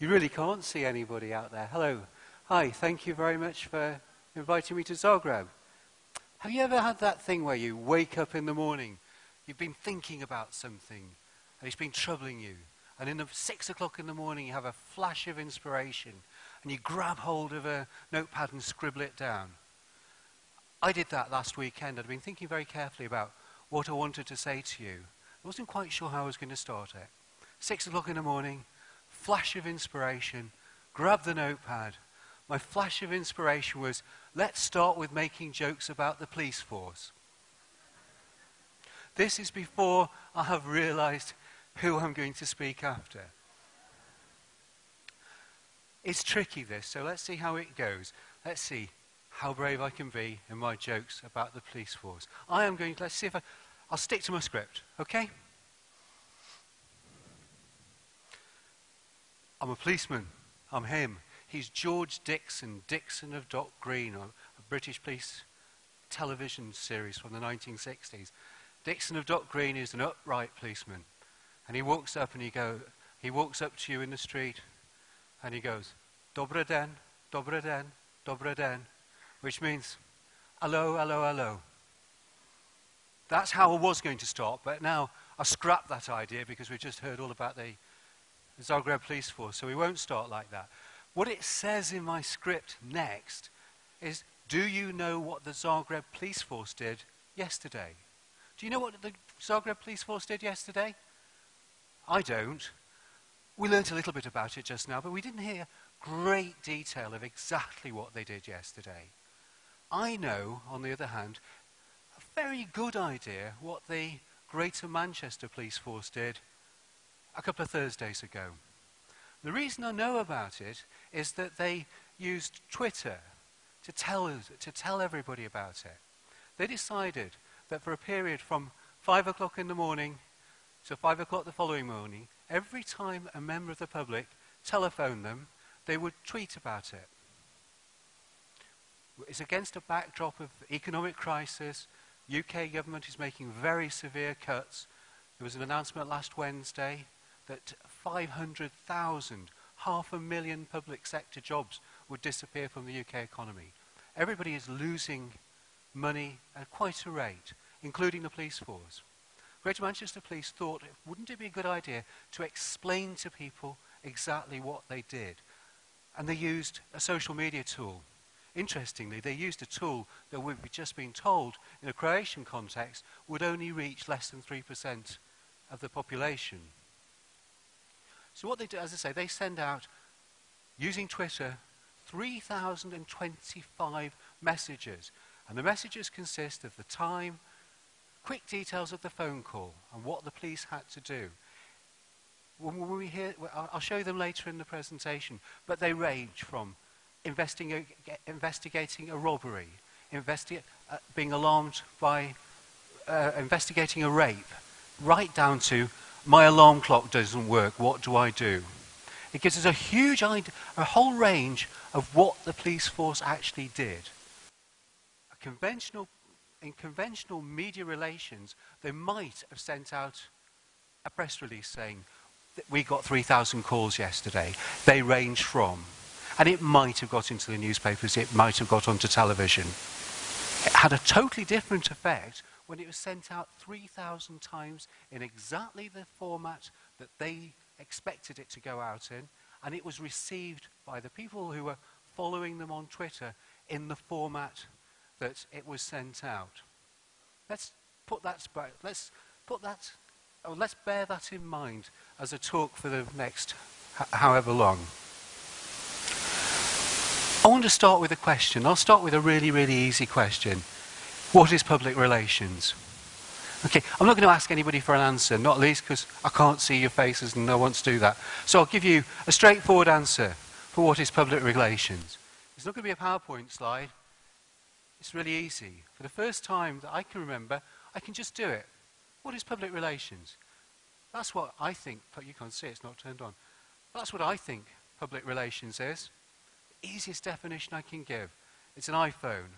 You really can't see anybody out there. Hello. Hi, thank you very much for inviting me to Zagreb. Have you ever had that thing where you wake up in the morning, you've been thinking about something, and it's been troubling you, and in the 6 o'clock in the morning you have a flash of inspiration, and you grab hold of a notepad and scribble it down? I did that last weekend. I'd been thinking very carefully about what I wanted to say to you. I wasn't quite sure how I was going to start it. 6 o'clock in the morning, flash of inspiration, grab the notepad. My flash of inspiration was, let's start with making jokes about the police force. This is before I have realized who I'm going to speak after. It's tricky, this, so let's see how it goes. Let's see how brave I can be in my jokes about the police force. Let's see if I'll stick to my script, okay? I'm a policeman. I'm him. He's George Dixon, Dixon of Dock Green, a British police television series from the 1960s. Dixon of Dock Green is an upright policeman. And he walks up and he walks up to you in the street and he goes, Dobry den, dobry den, dobry den, which means, hello, hello, hello. That's how I was going to start, but now I scrapped that idea because we've just heard all about the Zagreb police force, so we won't start like that. What it says in my script next is, do you know what the Zagreb police force did yesterday? Do you know what the Zagreb police force did yesterday? I don't. We learnt a little bit about it just now, but we didn't hear great detail of exactly what they did yesterday. I know, on the other hand, a very good idea what the Greater Manchester Police Force did a couple of Thursdays ago. The reason I know about it is that they used Twitter to tell everybody about it. They decided that for a period from 5 o'clock in the morning to 5 o'clock the following morning, every time a member of the public telephoned them, they would tweet about it. It's against a backdrop of economic crisis. UK government is making very severe cuts. There was an announcement last Wednesday that 500,000, 500,000 public sector jobs would disappear from the UK economy. Everybody is losing money at quite a rate, including the police force. Greater Manchester Police thought, wouldn't it be a good idea to explain to people exactly what they did? And they used a social media tool. Interestingly, they used a tool that we've just been told, in a Croatian context, would only reach less than 3% of the population. So what they do, as I say, they send out, using Twitter, 3,025 messages. And the messages consist of the time, quick details of the phone call, and what the police had to do. I'll show you them later in the presentation, but they range from investigating a robbery, being alarmed by investigating a rape, right down to, my alarm clock doesn't work, what do I do? It gives us a huge idea, a whole range of what the police force actually did. In conventional media relations, they might have sent out a press release saying that we got 3,000 calls yesterday. They range from, and it might have got into the newspapers, it might have got onto television. It had a totally different effect when it was sent out 3,000 times in exactly the format that they expected it to go out in, and it was received by the people who were following them on Twitter in the format that it was sent out. Let's bear that in mind as a talk for the next however long. I want to start with a question. I'll start with a really, really easy question. What is public relations? Okay, I'm not going to ask anybody for an answer, not least because I can't see your faces and no one wants to do that. So I'll give you a straightforward answer for what is public relations. It's not going to be a PowerPoint slide. It's really easy. For the first time that I can remember, I can just do it. What is public relations? That's what I think, but you can't see it's not turned on. That's what I think public relations is. The easiest definition I can give. It's an iPhone.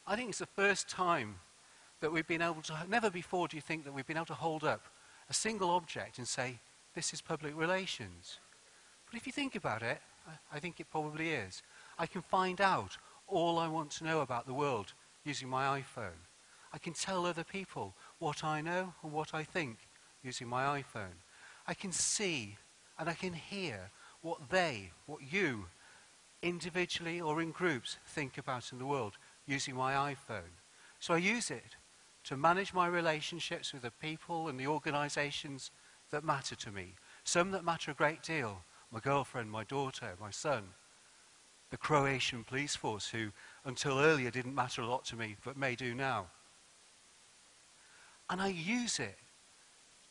I think it's the first time that we've been able to, never before do you think that we've been able to hold up a single object and say, this is public relations. But if you think about it, I think it probably is. I can find out all I want to know about the world using my iPhone. I can tell other people what I know and what I think using my iPhone. I can see and I can hear what you, individually or in groups, think about in the world using my iPhone. So I use it to manage my relationships with the people and the organizations that matter to me. Some that matter a great deal. My girlfriend, my daughter, my son. The Croatian police force, who until earlier didn't matter a lot to me, but may do now. And I use it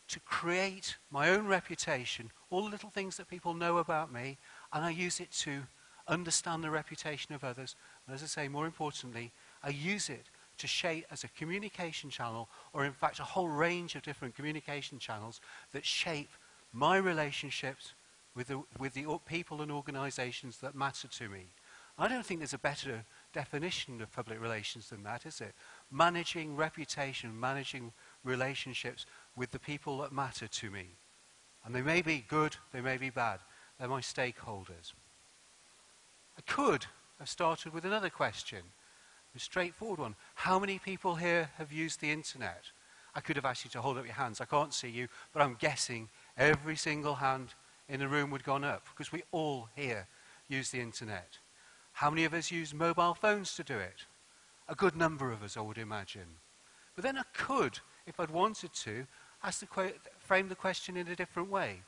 to create my own reputation, all the little things that people know about me, and I use it to understand the reputation of others. And as I say, more importantly, I use it to shape as a communication channel, or in fact a whole range of different communication channels that shape my relationships with the people and organizations that matter to me. I don't think there's a better definition of public relations than that, is it? Managing reputation, managing relationships with the people that matter to me. And they may be good, they may be bad. They're my stakeholders. I could have started with another question, a straightforward one. How many people here have used the internet? I could have asked you to hold up your hands. I can't see you, but I'm guessing every single hand in the room would have gone up, because we all here use the internet. How many of us use mobile phones to do it? A good number of us, I would imagine. But then I could, if I'd wanted to, frame the question in a different way.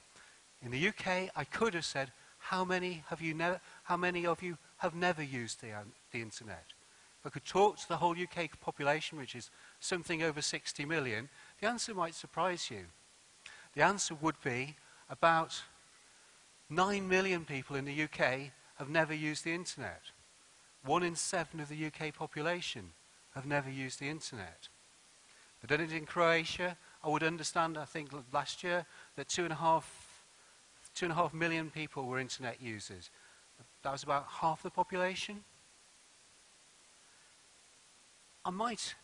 In the UK, I could have said, how many of you have never used the internet? If I could talk to the whole UK population, which is something over 60 million, the answer might surprise you. The answer would be about 9 million people in the UK have never used the internet. 1 in 7 of the UK population have never used the internet. If I'd done it in Croatia, I would understand, I think last year, that 2.5 million people were internet users. That was about half the population. You might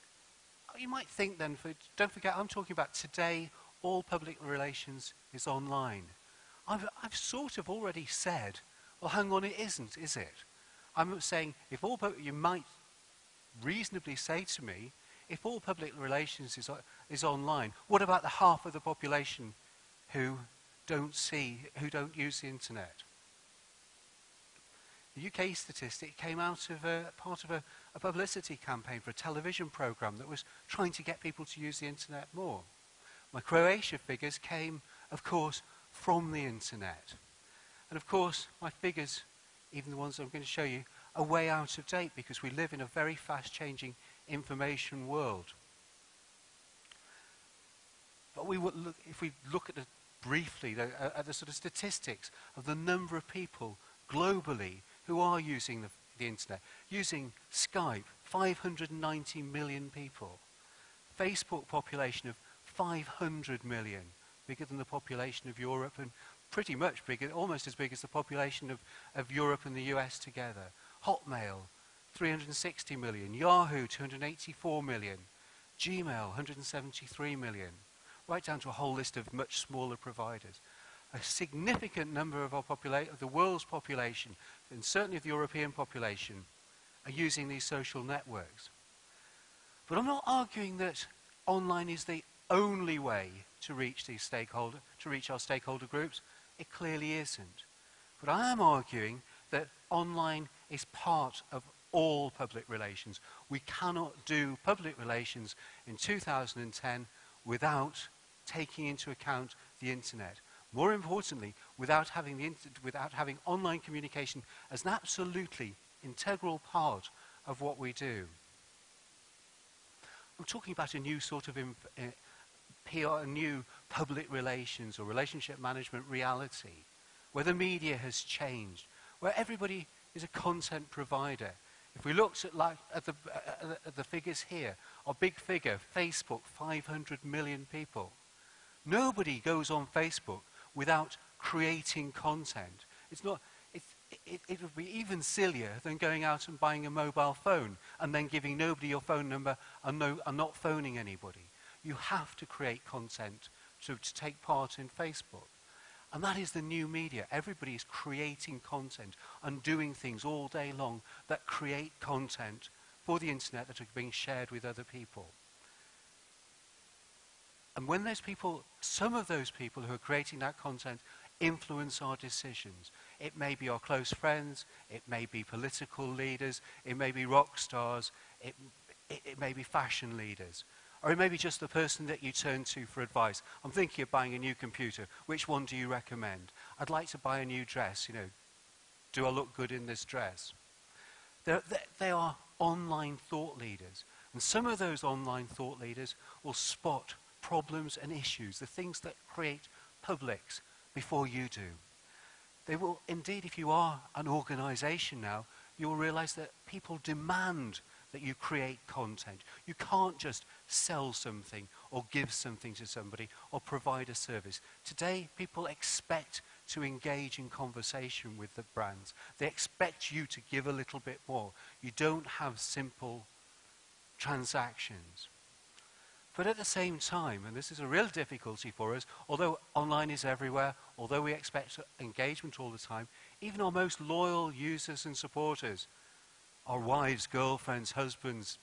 think then, don't forget, I'm talking about today, all public relations is online. I've sort of already said, well, hang on, it isn't, is it? I'm saying, you might reasonably say to me, if all public relations is online, what about the half of the population who don't use the internet? The UK statistic came out of part of a publicity campaign for a television programme that was trying to get people to use the internet more. My Croatia figures came, of course, from the internet. And of course, my figures, even the ones I'm going to show you, are way out of date because we live in a very fast-changing information world. But if we look at briefly at the sort of statistics of the number of people globally who are using the internet, using Skype, 590 million people. Facebook population of 500 million, bigger than the population of Europe and pretty much bigger, almost as big as the population of Europe and the US together. Hotmail, 360 million. Yahoo, 284 million. Gmail, 173 million. Right down to a whole list of much smaller providers. A significant number of the world's population, and certainly of the European population, are using these social networks. But I'm not arguing that online is the only way to reach our stakeholder groups. It clearly isn't. But I am arguing that online is part of all public relations. We cannot do public relations in 2010 without taking into account the internet. More importantly, without having online communication as an absolutely integral part of what we do. I'm talking about a new sort of PR, a new public relations or relationship management reality, where the media has changed, where everybody is a content provider. If we looked at the figures here, our big figure, Facebook, 500 million people. Nobody goes on Facebook without creating content. It would be even sillier than going out and buying a mobile phone and then giving nobody your phone number and not phoning anybody. You have to create content to take part in Facebook. And that is the new media. Everybody is creating content and doing things all day long that create content for the internet that are being shared with other people. And when those people, some of those people who are creating that content influence our decisions. It may be our close friends, it may be political leaders, it may be rock stars, it may be fashion leaders, or it may be just the person that you turn to for advice. I'm thinking of buying a new computer. Which one do you recommend? I'd like to buy a new dress, do I look good in this dress? They are online thought leaders. And some of those online thought leaders will spot problems and issues, the things that create publics, before you do. They will, indeed, if you are an organization now, you'll realize that people demand that you create content. You can't just sell something or give something to somebody or provide a service. Today, people expect to engage in conversation with the brands. They expect you to give a little bit more. You don't have simple transactions. But at the same time, and this is a real difficulty for us, although online is everywhere, although we expect engagement all the time, even our most loyal users and supporters, our wives, girlfriends, husbands,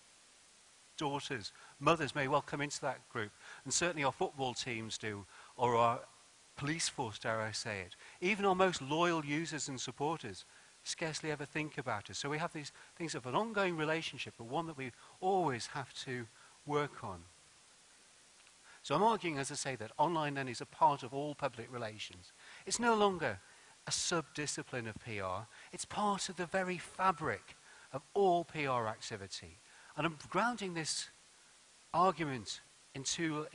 daughters, mothers may well come into that group. And certainly our football teams do, or our police force, dare I say it. Even our most loyal users and supporters scarcely ever think about us. So we have these things of an ongoing relationship, but one that we always have to work on. So I'm arguing, as I say, that online then is a part of all public relations. It's no longer a sub-discipline of PR. It's part of the very fabric of all PR activity. And I'm grounding this argument in two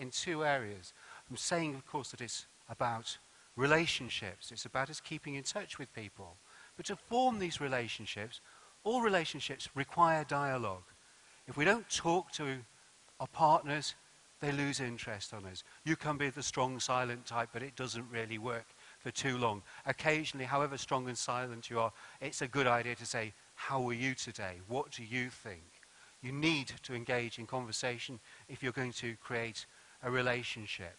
areas. I'm saying, of course, that it's about relationships. It's about us keeping in touch with people. But to form these relationships, all relationships require dialogue. If we don't talk to our partners, they lose interest on us. You can be the strong, silent type, but it doesn't really work for too long. Occasionally, however strong and silent you are, it's a good idea to say, how are you today? What do you think? You need to engage in conversation if you're going to create a relationship.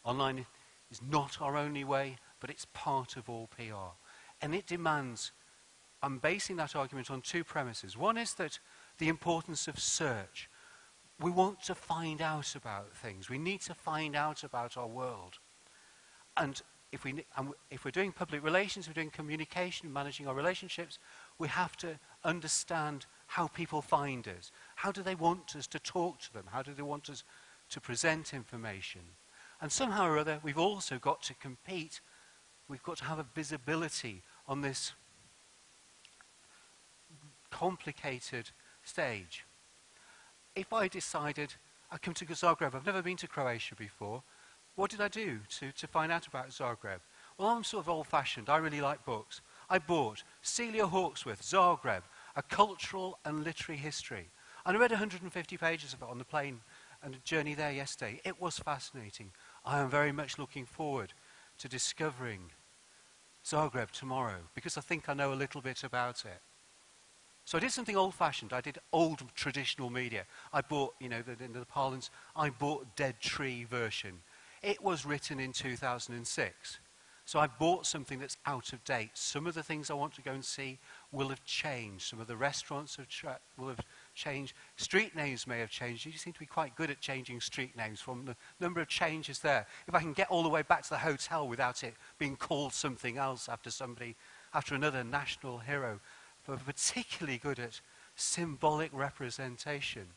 Online is not our only way, but it's part of all PR. And it demands, I'm basing that argument on two premises. One is that the importance of search. We want to find out about things. We need to find out about our world. And if we're doing public relations, we're doing communication, managing our relationships, we have to understand how people find us. How do they want us to talk to them? How do they want us to present information? And somehow or other, we've also got to compete. We've got to have a visibility on this complicated stage. If I decided I'd come to Zagreb, I've never been to Croatia before, what did I do to find out about Zagreb? Well, I'm sort of old-fashioned. I really like books. I bought Celia Hawkesworth, Zagreb, A Cultural and Literary History. And I read 150 pages of it on the plane and a journey there yesterday. It was fascinating. I am very much looking forward to discovering Zagreb tomorrow, because I think I know a little bit about it. So I did something old-fashioned. I did old traditional media. I bought, in the parlance, I bought Dead Tree version. It was written in 2006. So I bought something that's out of date. Some of the things I want to go and see will have changed. Some of the restaurants will have changed. Street names may have changed. You seem to be quite good at changing street names from the number of changes there. If I can get all the way back to the hotel without it being called something else after another national hero, but particularly good at symbolic representation.